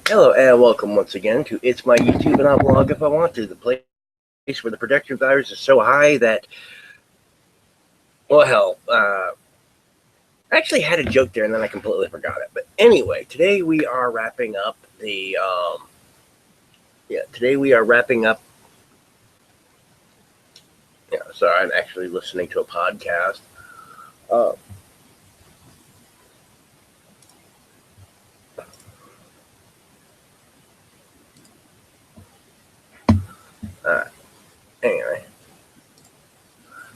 Hello and welcome once again to It's My YouTube and I'll blog if I want to, the place where the protection virus is so high that, well, hell, I actually had a joke there and then I completely forgot it. But anyway, today we are wrapping up sorry, I'm actually listening to a podcast. Uh, uh, anyway,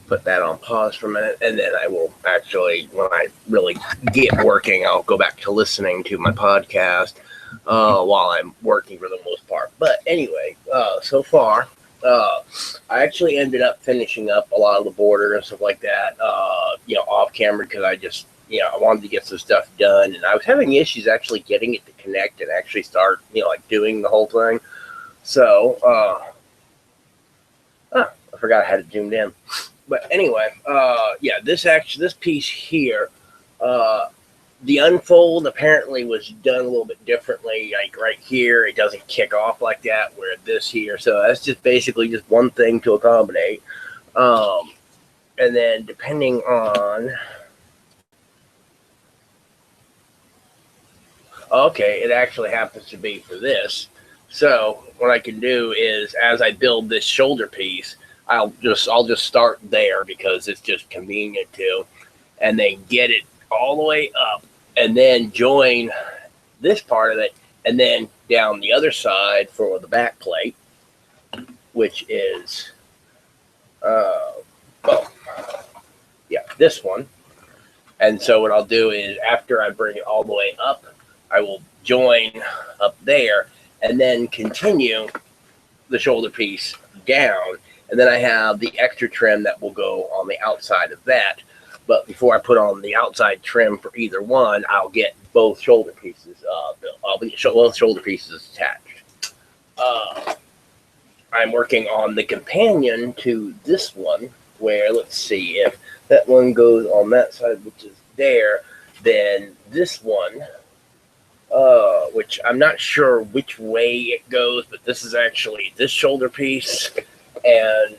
put that on pause for a minute and then I will actually, when I really get working, I'll go back to listening to my podcast while I'm working for the most part. But anyway, so far, uh, I actually ended up finishing up a lot of the border and stuff like that, off camera because I wanted to get some stuff done, and I was having issues actually getting it to connect and actually start, like doing the whole thing. So, I forgot I had it zoomed in. But anyway, this piece here, uh, the unfold apparently was done a little bit differently. Like right here, it doesn't kick off like that. Where this here, so that's just basically just one thing to accommodate. Um, and then depending on, okay, it actually happens to be for this. So what I can do is, as I build this shoulder piece, I'll just start there because it's just convenient to, and then get it all the way up, and then join this part of it, and then down the other side for the back plate, which is, uh, well, yeah, this one. And so what I'll do is after I bring it all the way up, I will join up there and then continue the shoulder piece down. And then I have the extra trim that will go on the outside of that. But before I put on the outside trim for either one, I'll get both shoulder pieces. Both shoulder pieces attached. Uh, I'm working on the companion to this one, where let's see if that one goes on that side, which is there. Then this one, which I'm not sure which way it goes, but this is actually this shoulder piece, and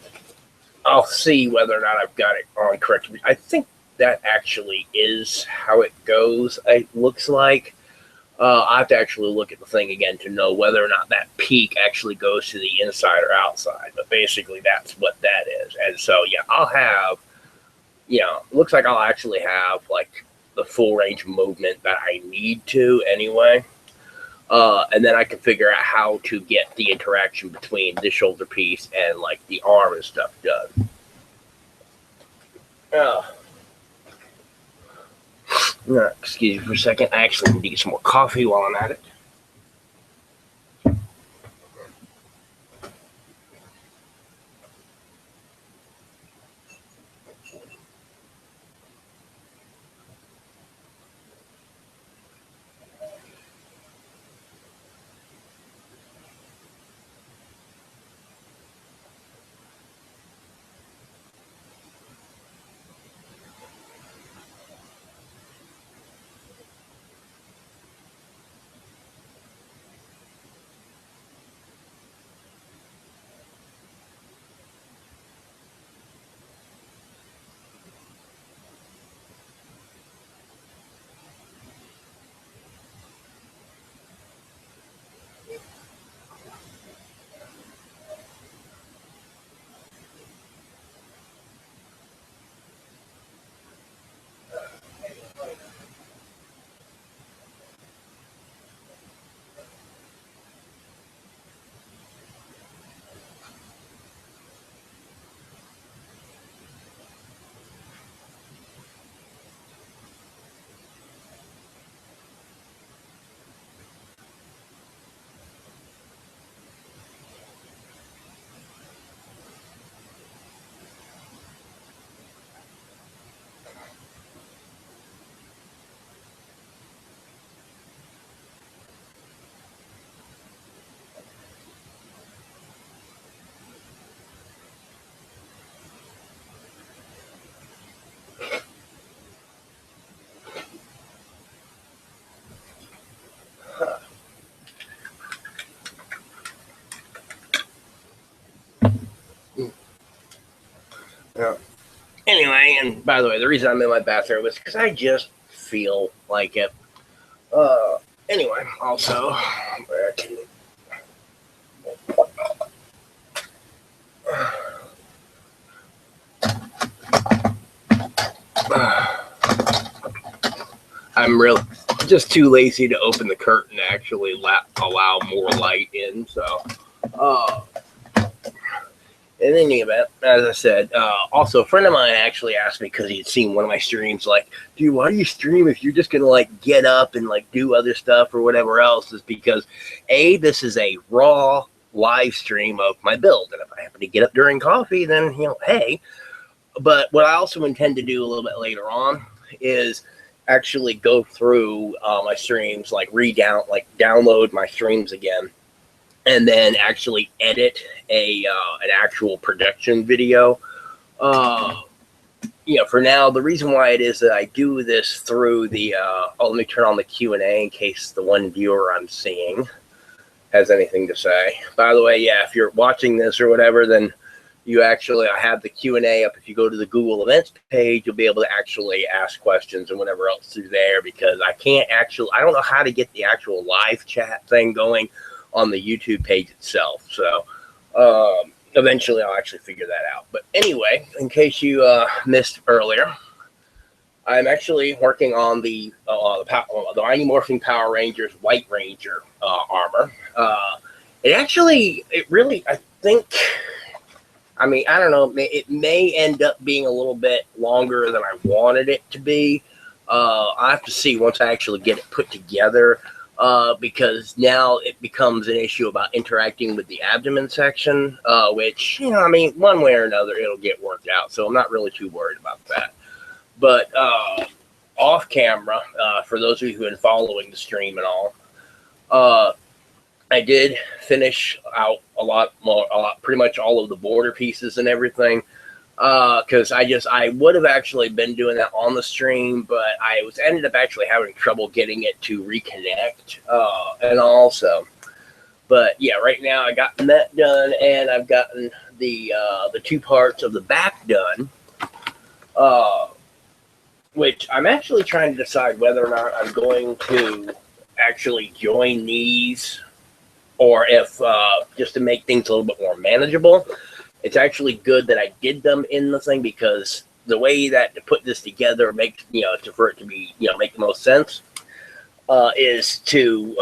I'll see whether or not I've got it on correctly. I think that actually is how it goes. It looks like. I have to actually look at the thing again to know whether or not that peak actually goes to the inside or outside. But basically, that's what that is. And so, yeah, I'll have, looks like I'll actually have like the full range of movement that I need to anyway. And then I can figure out how to get the interaction between the shoulder piece and like the arm and stuff done. Uh, Excuse me for a second. I actually need to get some more coffee while I'm at it. And by the way, the reason I'm in my bathroom is because I just feel like it. Anyway, also, where can I'm really just too lazy to open the curtain to actually allow more light in. So, in any event, as I said, also a friend of mine actually asked me because he'd seen one of my streams, like, dude, why do you stream if you're just going to like get up and like do other stuff or whatever else? Is because this is a raw live stream of my build. And if I happen to get up during coffee, then, hey. But what I also intend to do a little bit later on is actually go through my streams, like download my streams again, and then actually edit an actual production video. For now, the reason why it is that I do this through the let me turn on the Q&A in case the one viewer I'm seeing has anything to say. By the way, yeah, if you're watching this or whatever, then I have the Q&A up. If you go to the Google Events page, you'll be able to actually ask questions and whatever else through there, because I don't know how to get the actual live chat thing going on the YouTube page itself. So eventually I'll actually figure that out. But anyway, in case you missed earlier, I'm actually working on the Mighty Morphin Power Rangers White Ranger armor. I don't know, it may end up being a little bit longer than I wanted it to be. I have to see once I actually get it put together, because now it becomes an issue about interacting with the abdomen section, which, one way or another, it'll get worked out. So I'm not really too worried about that. But off camera, for those of you who have been following the stream and all, I did finish out pretty much all of the border pieces and everything, because I would have actually been doing that on the stream, but I ended up actually having trouble getting it to reconnect, and also, but yeah, right now I gotten that done, and I've gotten the 2 parts of the back done, which I'm actually trying to decide whether or not I'm going to actually join these, or if just to make things a little bit more manageable. It's actually good that I did them in the thing, because the way that to put this together makes, for it to be, make the most sense, is to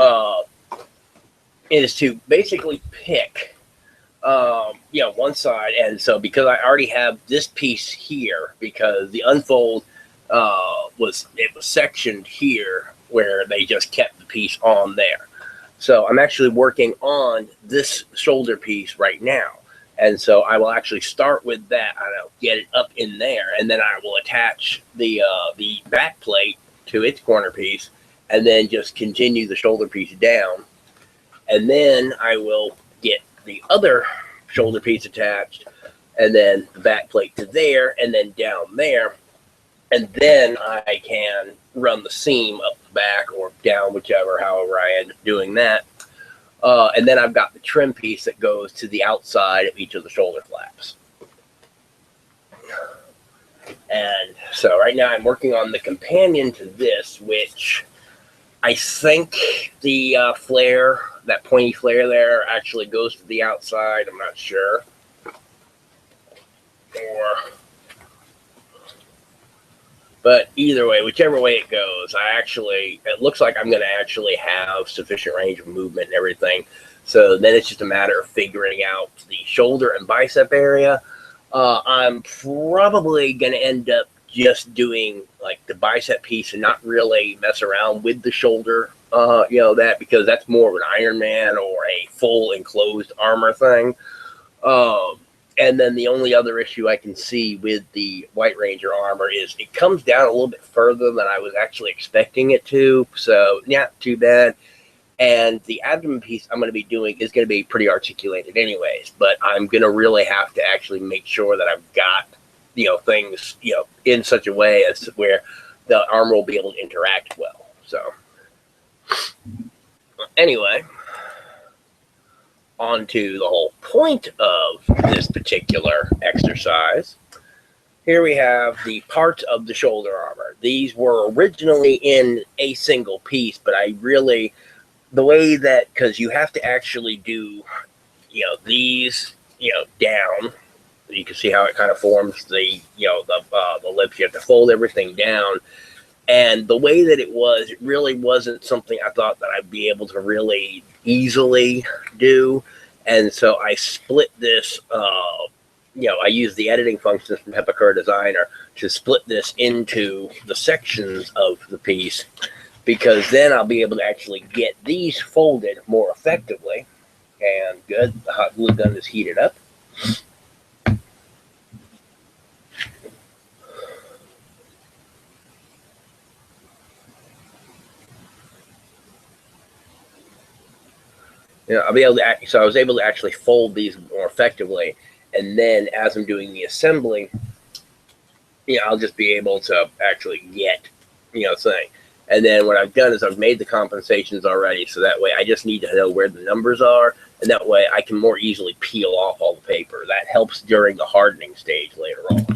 basically pick, one side. And so because I already have this piece here, because the unfold was sectioned here where they just kept the piece on there. So I'm actually working on this shoulder piece right now. And so I will actually start with that. I'll get it up in there, and then I will attach the back plate to its corner piece, and then just continue the shoulder piece down. And then I will get the other shoulder piece attached, and then the back plate to there, and then down there. And then I can run the seam up the back or down, however I end up doing that. And then I've got the trim piece that goes to the outside of each of the shoulder flaps. And so right now I'm working on the companion to this, which I think the flare, that pointy flare there, actually goes to the outside. I'm not sure. But either way, whichever way it goes, it looks like I'm going to actually have sufficient range of movement and everything. So then it's just a matter of figuring out the shoulder and bicep area. I'm probably going to end up just doing like the bicep piece and not really mess around with the shoulder, because that's more of an Iron Man or a full enclosed armor thing. And then the only other issue I can see with the White Ranger armor is it comes down a little bit further than I was actually expecting it to. So not too bad. And the abdomen piece I'm going to be doing is going to be pretty articulated anyways. But I'm going to really have to actually make sure that I've got, things, in such a way as to where the armor will be able to interact well. So anyway, on to the whole point of this particular exercise here we have the parts of the shoulder armor. These were originally in a single piece, but I really, the way that, because you have to actually do, these, down. You can see how it kind of forms the, the lips. You have to fold everything down. And the way that it really wasn't something I thought that I'd be able to really easily do. And so I split this, I use the editing functions from Epicure Designer to split this into the sections of the piece, because then I'll be able to actually get these folded more effectively. And good, the hot glue gun is heated up. I'll be able to so I was able to actually fold these more effectively, and then as I'm doing the assembly, I'll just be able to actually get, thing. And then what I've done is I've made the compensations already, so that way I just need to know where the numbers are, and that way I can more easily peel off all the paper. That helps during the hardening stage later on.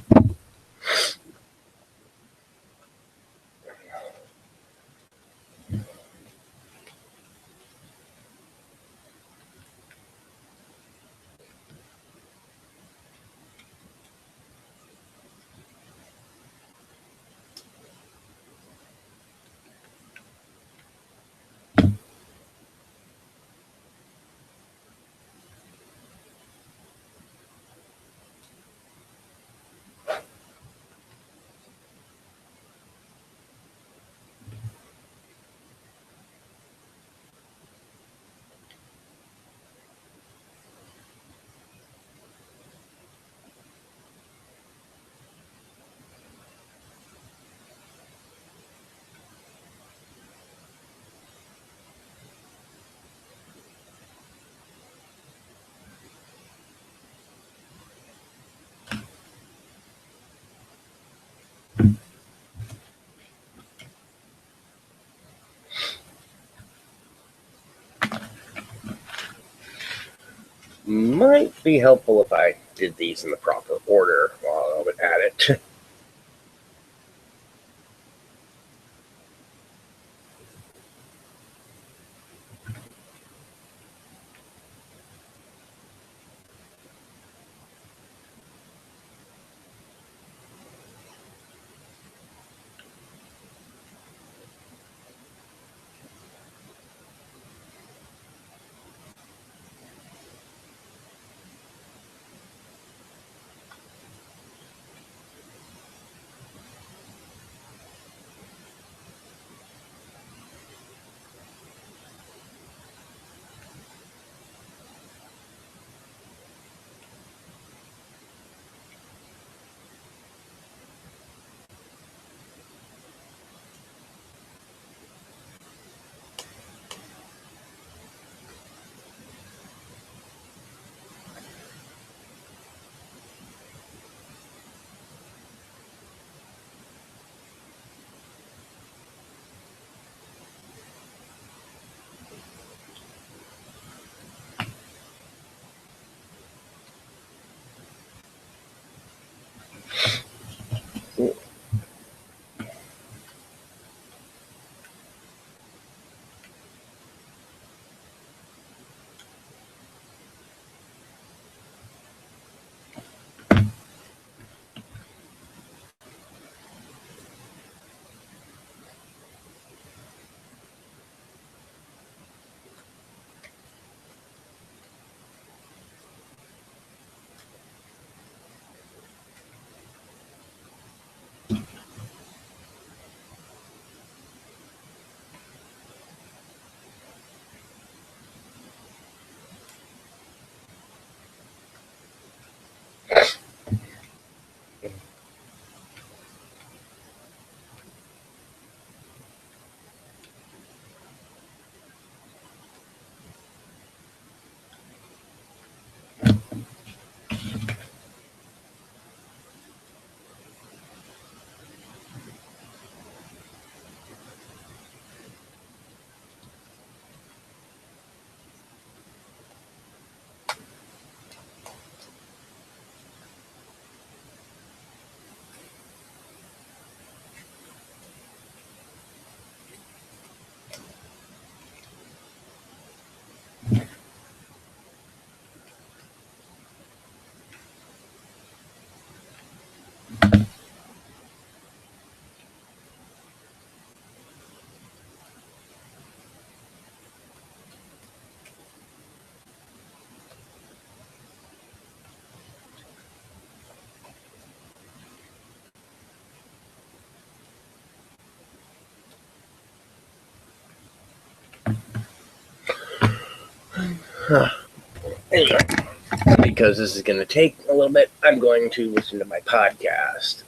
Might be helpful if I did these in the proper order while I would add it. Anyway, because this is going to take a little bit, I'm going to listen to my podcast.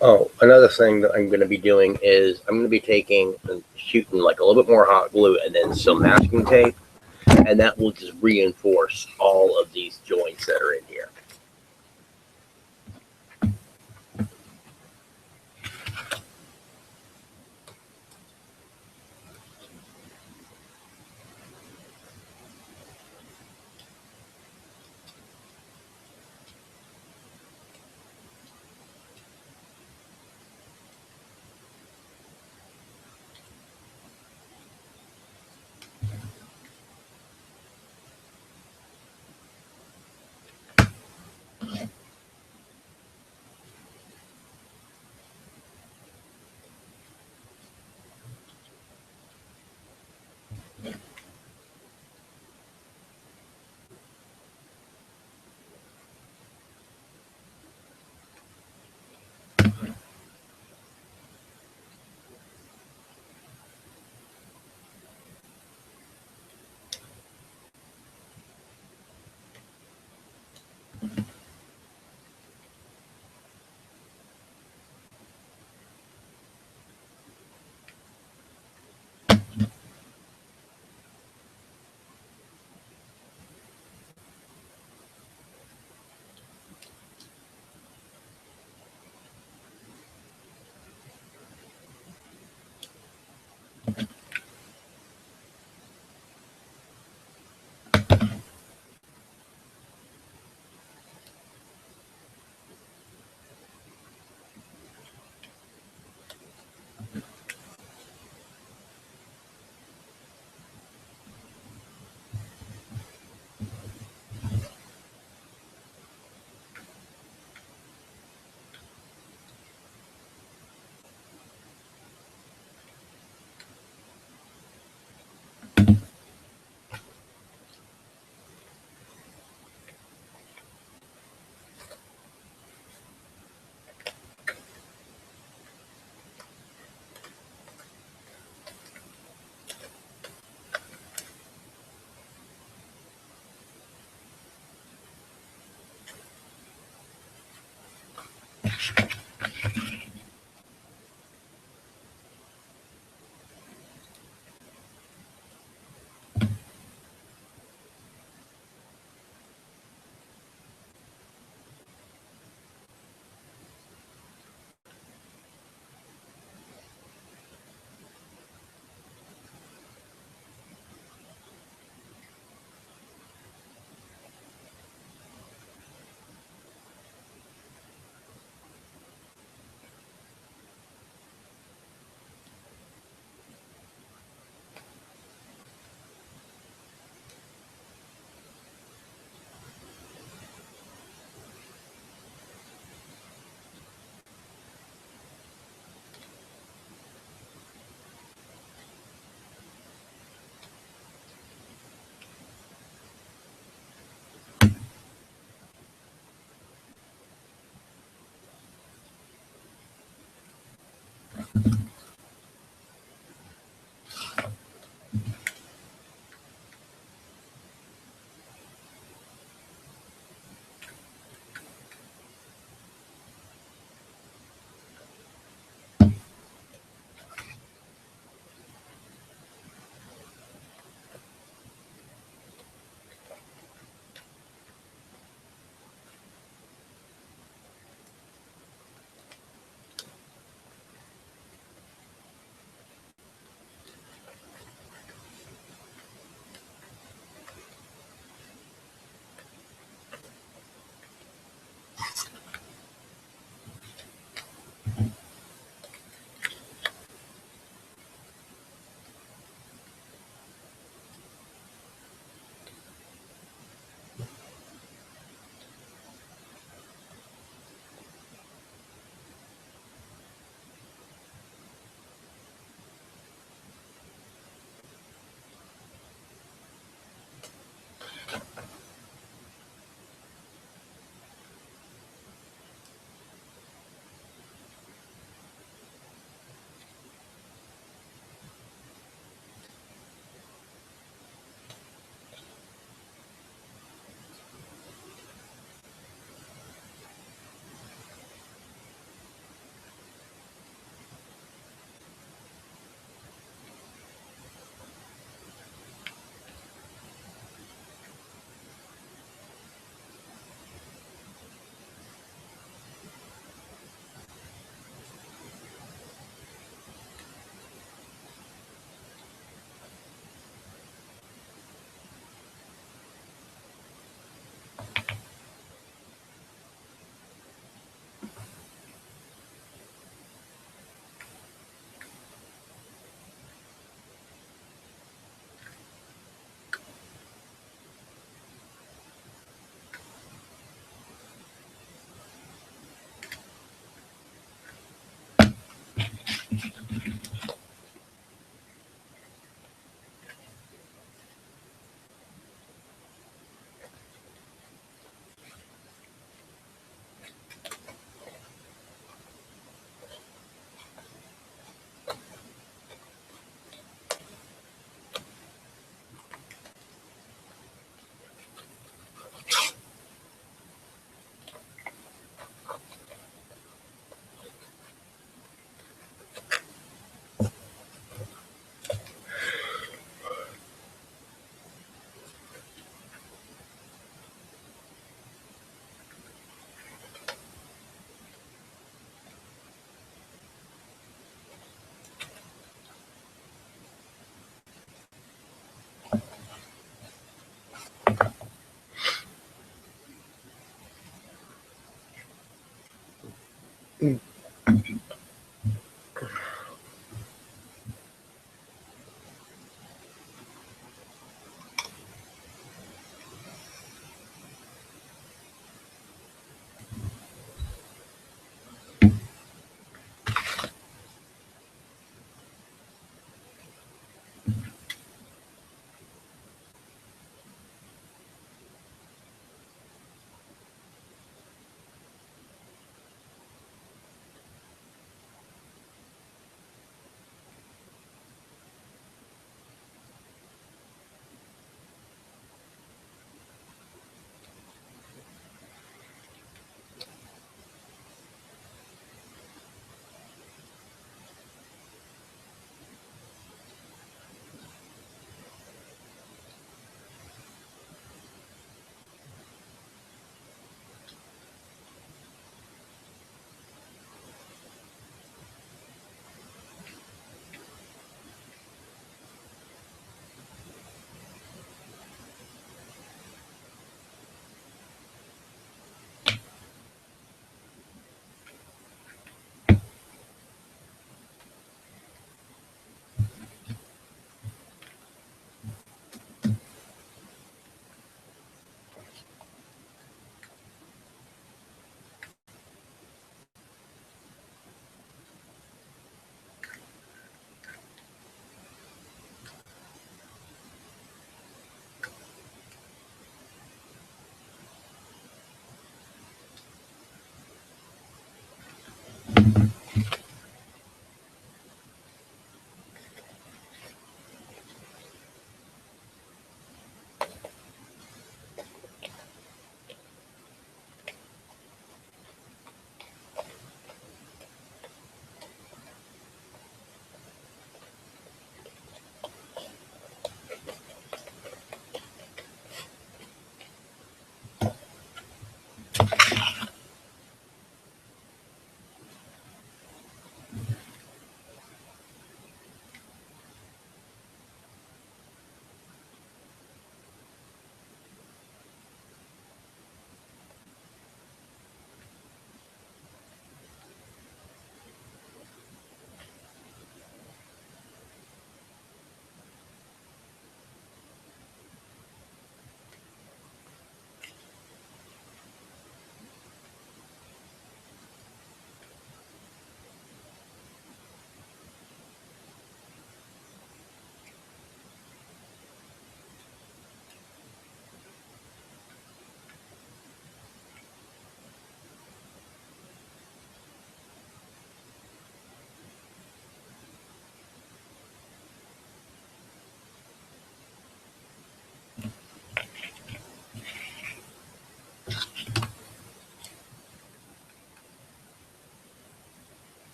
Oh, another thing that I'm going to be doing is I'm going to be taking and shooting like a little bit more hot glue and then some masking tape, and that will just reinforce all of these joints that are in here.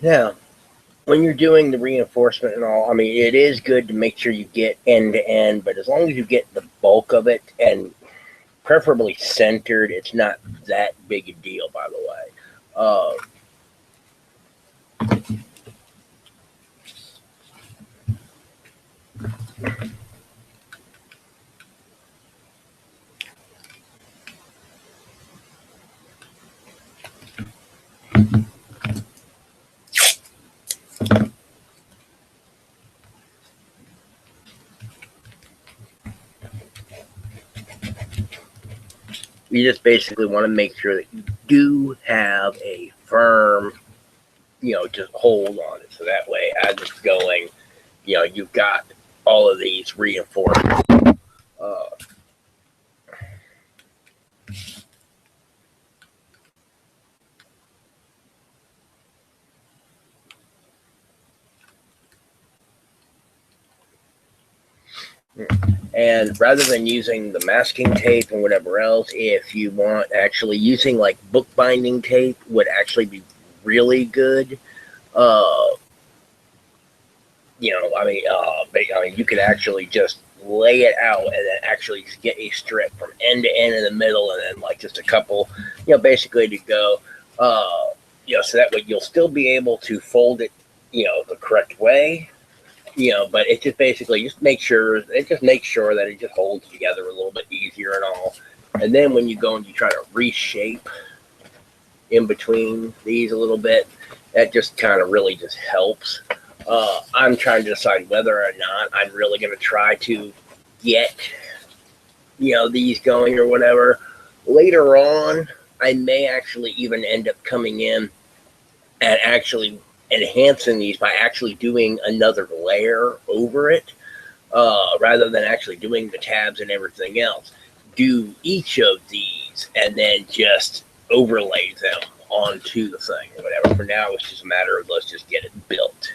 Now, when you're doing the reinforcement and all, I mean, it is good to make sure you get end to end, but as long as you get the bulk of it and preferably centered, it's not that big a deal, by the way. You just basically want to make sure that you do have a firm, just hold on it. So that way, as it's going, you've got all of these reinforcements. Uh, And rather than using the masking tape and whatever else, if you want actually using like bookbinding tape would actually be really good. Uh, I mean, you could actually just lay it out and then actually get a strip from end to end in the middle, and then like just a couple, basically to go. So that way you'll still be able to fold it, the correct way. But it just basically just makes sure that it just holds together a little bit easier and all. And then when you go and you try to reshape in between these a little bit, that just kind of really just helps. I'm trying to decide whether or not I'm really going to try to get, these going or whatever. Later on, I may actually even end up coming in and actually enhancing these by actually doing another layer over it, rather than actually doing the tabs and everything else. Do each of these and then just overlay them onto the thing or whatever. For now, it's just a matter of let's just get it built.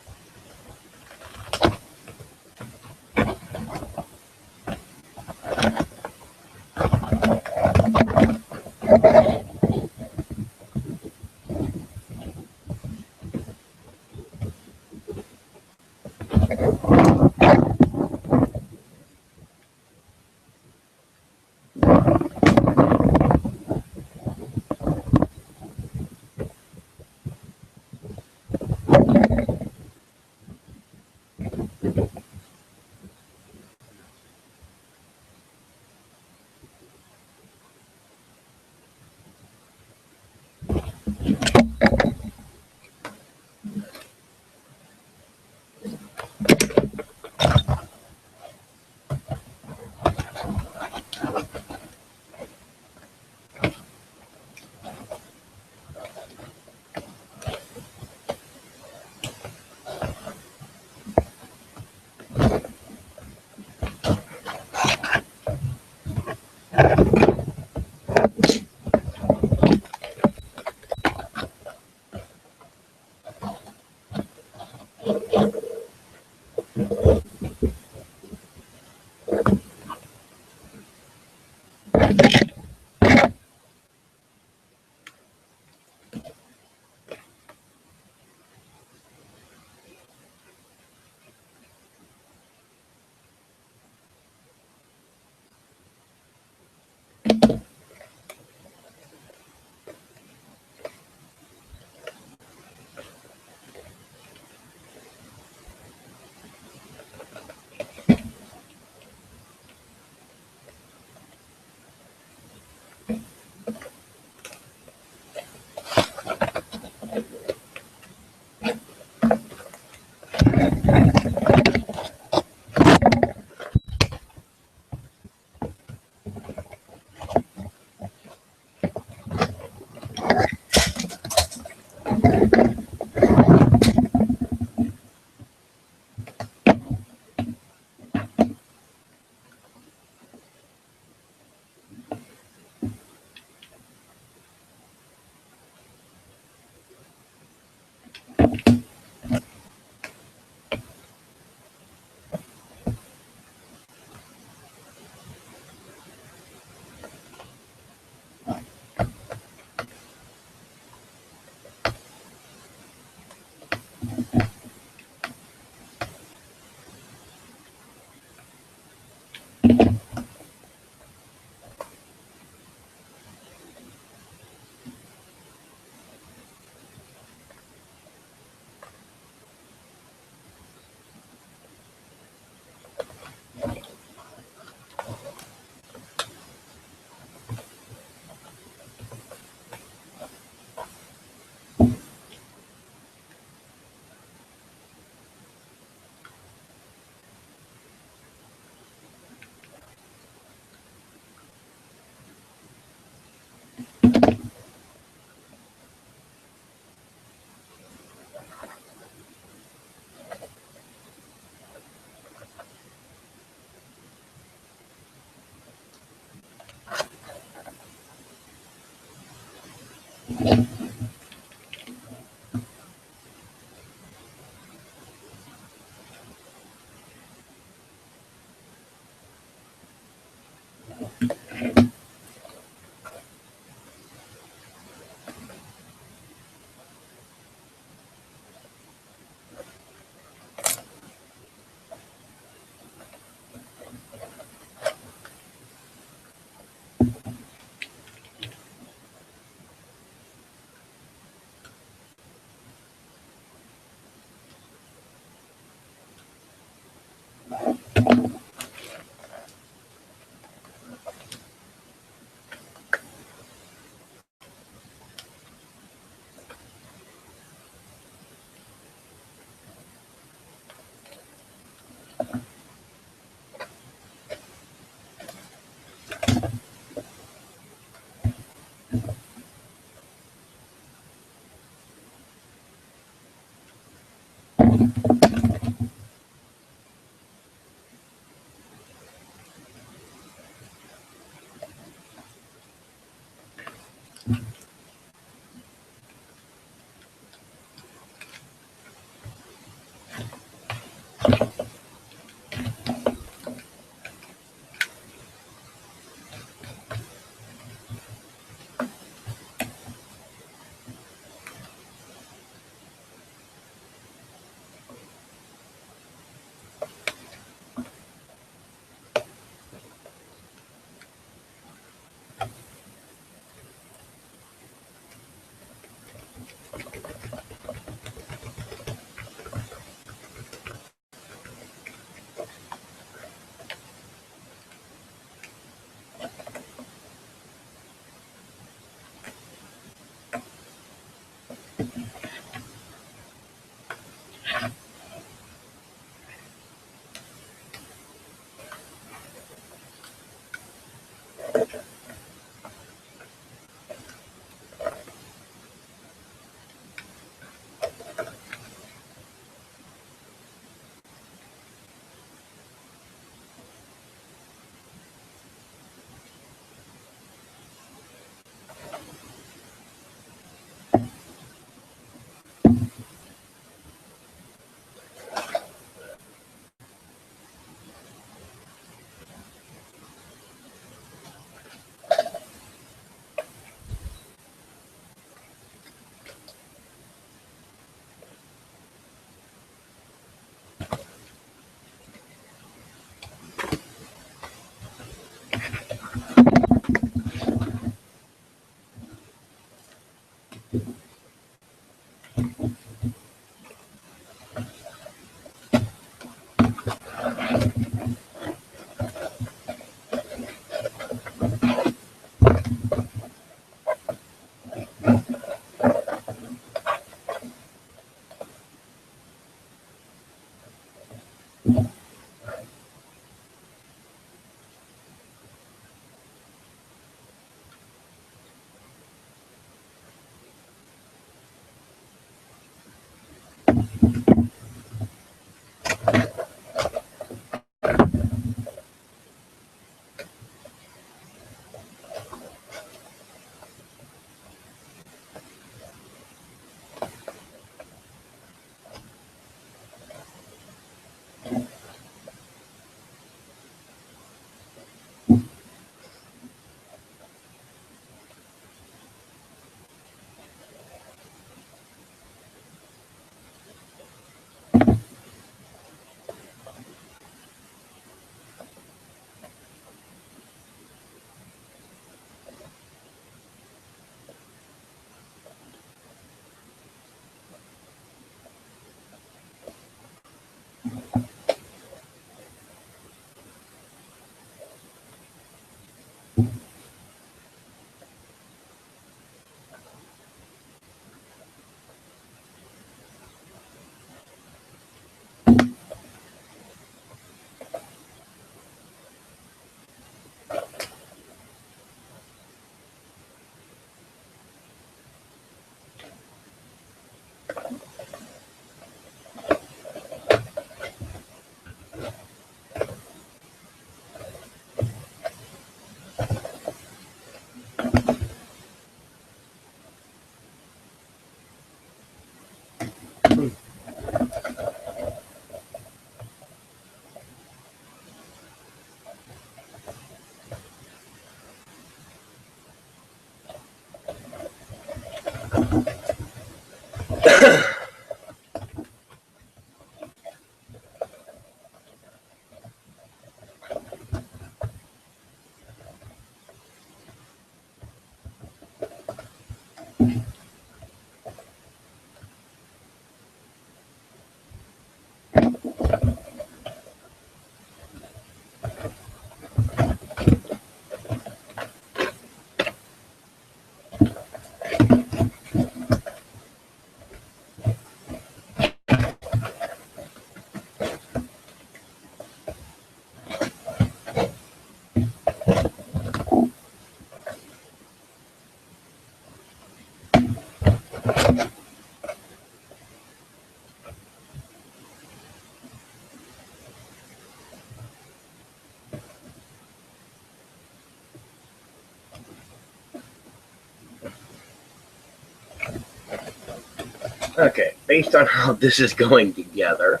Okay, based on how this is going together,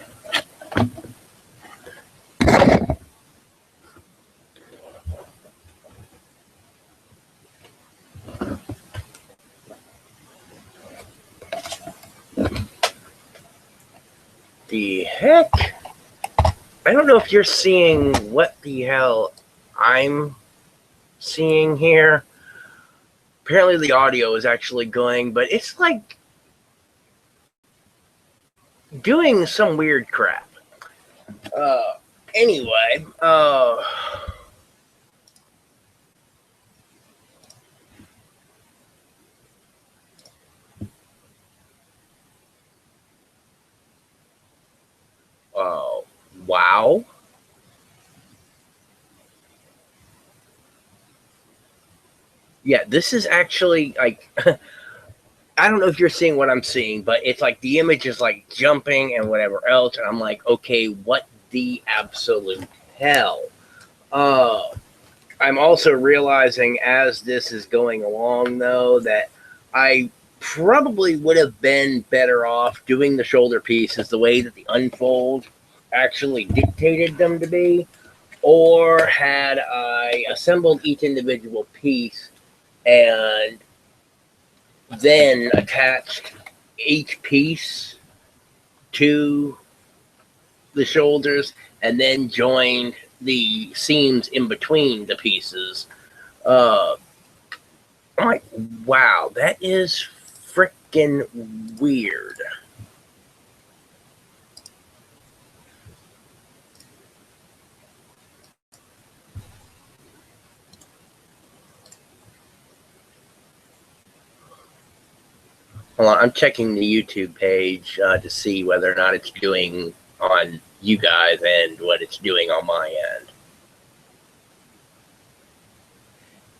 the heck? I don't know if you're seeing what the hell I'm seeing here. Apparently the audio is actually going, but it's like doing some weird crap. Anyway, wow. Yeah, this is actually like I don't know if you're seeing what I'm seeing, but it's like the image is like jumping and whatever else, and I'm like, okay, what the absolute hell? Uh, I'm also realizing as this is going along, though, that I probably would have been better off doing the shoulder pieces the way that the unfold actually dictated them to be, or had I assembled each individual piece and then attached each piece to the shoulders and then joined the seams in between the pieces. I'm like, wow, that is freaking weird. Hold on, I'm checking the YouTube page to see whether or not it's doing on you guys and what it's doing on my end.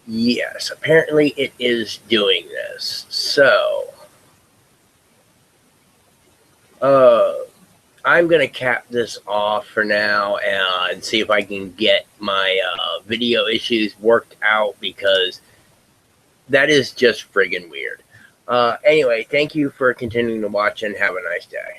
Yes, apparently it is doing this. So, I'm going to cap this off for now and see if I can get my video issues worked out, because that is just friggin' weird. Anyway, thank you for continuing to watch and have a nice day.